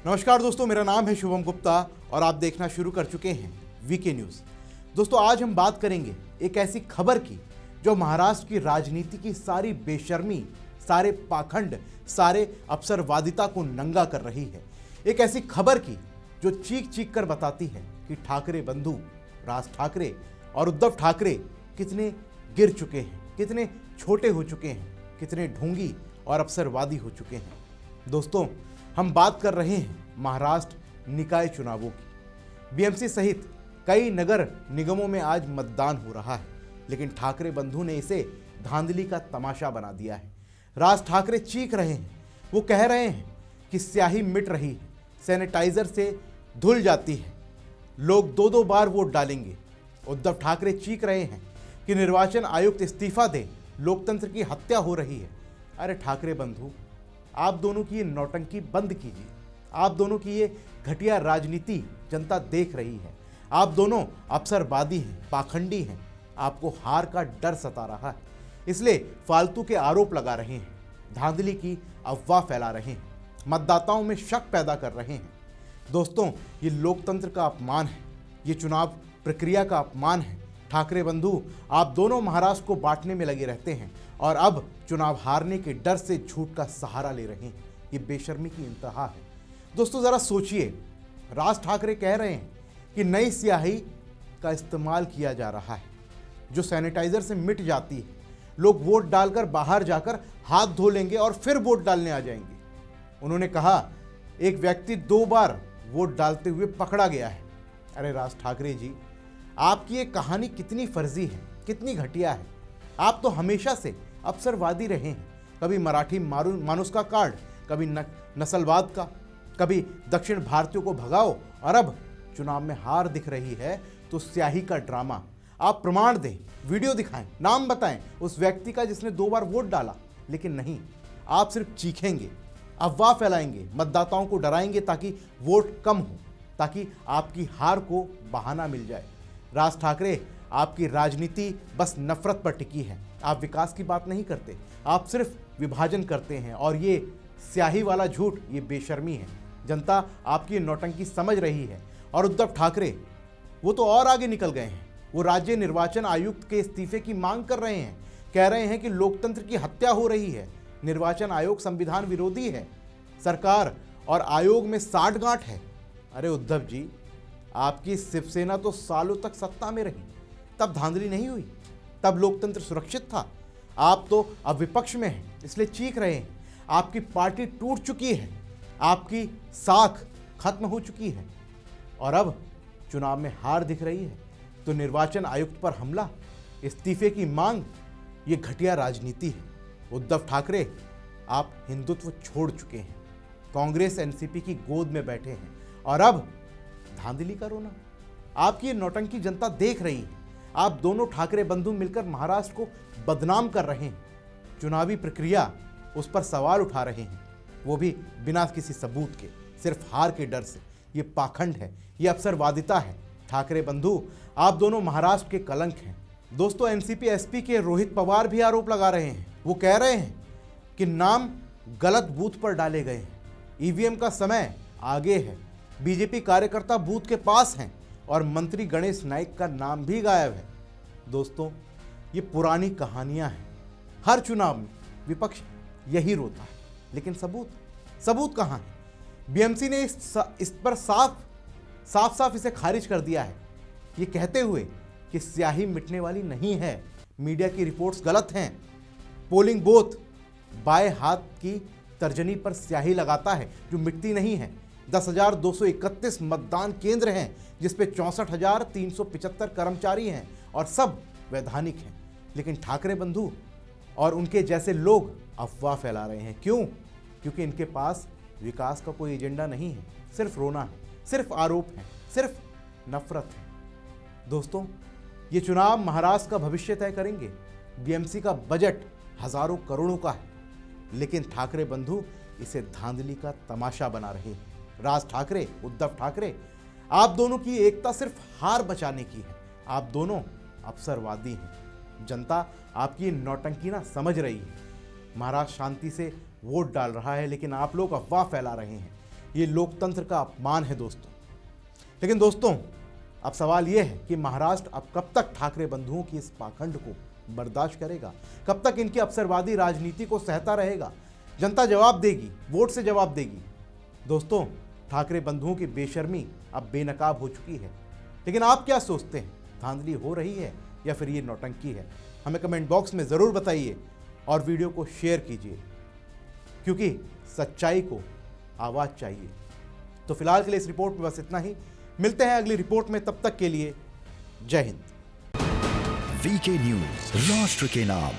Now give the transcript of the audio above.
नमस्कार दोस्तों, मेरा नाम है शुभम गुप्ता और आप देखना शुरू कर चुके हैं वीके न्यूज़। दोस्तों, आज हम बात करेंगे एक ऐसी खबर की जो महाराष्ट्र की राजनीति की सारी बेशर्मी, सारे पाखंड, सारे अवसरवादिता को नंगा कर रही है। एक ऐसी खबर की जो चीख चीख कर बताती है कि ठाकरे बंधु राज ठाकरे और उद्धव ठाकरे कितने गिर चुके हैं, कितने छोटे हो चुके हैं, कितने ढोंगी और अवसरवादी हो चुके हैं। दोस्तों, हम बात कर रहे हैं महाराष्ट्र निकाय चुनावों की। बीएमसी सहित कई नगर निगमों में आज मतदान हो रहा है, लेकिन ठाकरे बंधु ने इसे धांधली का तमाशा बना दिया है। राज ठाकरे चीख रहे हैं, वो कह रहे हैं कि स्याही मिट रही है, सैनिटाइजर से धुल जाती है, लोग दो दो बार वोट डालेंगे। उद्धव ठाकरे चीख रहे हैं कि निर्वाचन आयुक्त इस्तीफा दे, लोकतंत्र की हत्या हो रही है। अरे ठाकरे बंधु, आप दोनों की ये नौटंकी बंद कीजिए। आप दोनों की ये घटिया राजनीति जनता देख रही है। आप दोनों अवसरवादी हैं, पाखंडी हैं। आपको हार का डर सता रहा है, इसलिए फालतू के आरोप लगा रहे हैं, धांधली की अफवाह फैला रहे हैं, मतदाताओं में शक पैदा कर रहे हैं। दोस्तों, ये लोकतंत्र का अपमान है, ये चुनाव प्रक्रिया का अपमान है। ठाकरे बंधु, आप दोनों महाराष्ट्र को बांटने में लगे रहते हैं और अब चुनाव हारने के डर से झूठ का सहारा ले रहे हैं। ये बेशर्मी की इंतहा है। दोस्तों, जरा सोचिए, राज ठाकरे कह रहे हैं कि नई स्याही का इस्तेमाल किया जा रहा है जो सैनिटाइजर से मिट जाती है। लोग वोट डालकर बाहर जाकर हाथ धो लेंगे और फिर वोट डालने आ जाएंगे। उन्होंने कहा एक व्यक्ति 2 बार वोट डालते हुए पकड़ा गया है। अरे राज ठाकरे जी, आपकी ये कहानी कितनी फर्जी है, कितनी घटिया है। आप तो हमेशा से अवसरवादी रहे हैं, कभी मराठी मानुस का कार्ड, कभी नस्लवाद का, कभी दक्षिण भारतीयों को भगाओ, और अब चुनाव में हार दिख रही है तो स्याही का ड्रामा। आप प्रमाण दें, वीडियो दिखाएं, नाम बताएं उस व्यक्ति का जिसने 2 बार वोट डाला। लेकिन नहीं, आप सिर्फ चीखेंगे, अफवाह फैलाएंगे, मतदाताओं को डराएंगे ताकि वोट कम हो, ताकि आपकी हार को बहाना मिल जाए। राज ठाकरे, आपकी राजनीति बस नफरत पर टिकी है। आप विकास की बात नहीं करते, आप सिर्फ विभाजन करते हैं, और ये स्याही वाला झूठ, ये बेशर्मी है। जनता आपकी नौटंकी समझ रही है। और उद्धव ठाकरे, वो तो और आगे निकल गए हैं। वो राज्य निर्वाचन आयुक्त के इस्तीफे की मांग कर रहे हैं, कह रहे हैं कि लोकतंत्र की हत्या हो रही है, निर्वाचन आयोग संविधान विरोधी है, सरकार और आयोग में साठगांठ है। अरे उद्धव जी, आपकी शिवसेना तो सालों तक सत्ता में रही, तब धांधली नहीं हुई, तब लोकतंत्र सुरक्षित था। आप तो अब विपक्ष में हैं, इसलिए चीख रहे हैं। आपकी पार्टी टूट चुकी है, आपकी साख खत्म हो चुकी है, और अब चुनाव में हार दिख रही है तो निर्वाचन आयुक्त पर हमला, इस्तीफे की मांग, ये घटिया राजनीति है। उद्धव ठाकरे, आप हिंदुत्व छोड़ चुके हैं, कांग्रेस एनसीपी की गोद में बैठे हैं, और अब धांधली का रोना। आपकी ये नौटंकी जनता देख रही है। आप दोनों ठाकरे बंधु मिलकर महाराष्ट्र को बदनाम कर रहे हैं, चुनावी प्रक्रिया उस पर सवाल उठा रहे हैं, वो भी बिना किसी सबूत के, सिर्फ हार के डर से। ये पाखंड है, ये अवसरवादिता है। ठाकरे बंधु, आप दोनों महाराष्ट्र के कलंक हैं। दोस्तों, एनसीपी एसपी के रोहित पवार भी आरोप लगा रहे हैं। वो कह रहे हैं कि नाम गलत बूथ पर डाले गए हैं, ईवीएम का समय आगे है, बीजेपी कार्यकर्ता बूथ के पास हैं, और मंत्री गणेश नाइक का नाम भी गायब है। दोस्तों, ये पुरानी कहानियां हैं। हर चुनाव में विपक्ष यही रोता है, लेकिन सबूत कहाँ है? बीएमसी ने इस पर साफ इसे खारिज कर दिया है, ये कहते हुए कि स्याही मिटने वाली नहीं है, मीडिया की रिपोर्ट्स गलत हैं, पोलिंग बूथ बाएं हाथ की तर्जनी पर स्याही लगाता है जो मिटती नहीं है। 10,231 मतदान केंद्र हैं, जिसपे 64,375 कर्मचारी हैं, और सब वैधानिक हैं। लेकिन ठाकरे बंधु और उनके जैसे लोग अफवाह फैला रहे हैं। क्यों? क्योंकि इनके पास विकास का कोई एजेंडा नहीं है, सिर्फ रोना है, सिर्फ आरोप है, सिर्फ नफरत है। दोस्तों, ये चुनाव महाराष्ट्र का भविष्य तय करेंगे। बीएमसी का बजट हजारों करोड़ों का है, लेकिन ठाकरे बंधु इसे धांधली का तमाशा बना रहे हैं। राज ठाकरे, उद्धव ठाकरे, आप दोनों की एकता सिर्फ हार बचाने की है। आप दोनों अवसरवादी हैं। जनता आपकी नौटंकी ना समझ रही है। महाराष्ट्र शांति से वोट डाल रहा है, लेकिन आप लोग अफवाह फैला रहे हैं। ये लोकतंत्र का अपमान है दोस्तों। लेकिन दोस्तों, अब सवाल यह है कि महाराष्ट्र अब कब तक ठाकरे बंधुओं की इस पाखंड को बर्दाश्त करेगा? कब तक इनकी अवसरवादी राजनीति को सहता रहेगा? जनता जवाब देगी, वोट से जवाब देगी। दोस्तों, ठाकरे बंधुओं की बेशर्मी अब बेनकाब हो चुकी है। लेकिन आप क्या सोचते हैं? धांधली हो रही है या फिर ये नौटंकी है? हमें कमेंट बॉक्स में ज़रूर बताइए और वीडियो को शेयर कीजिए, क्योंकि सच्चाई को आवाज़ चाहिए। तो फिलहाल के लिए इस रिपोर्ट में बस इतना ही। मिलते हैं अगली रिपोर्ट में, तब तक के लिए जय हिंद। वीके न्यूज, राष्ट्र के नाम।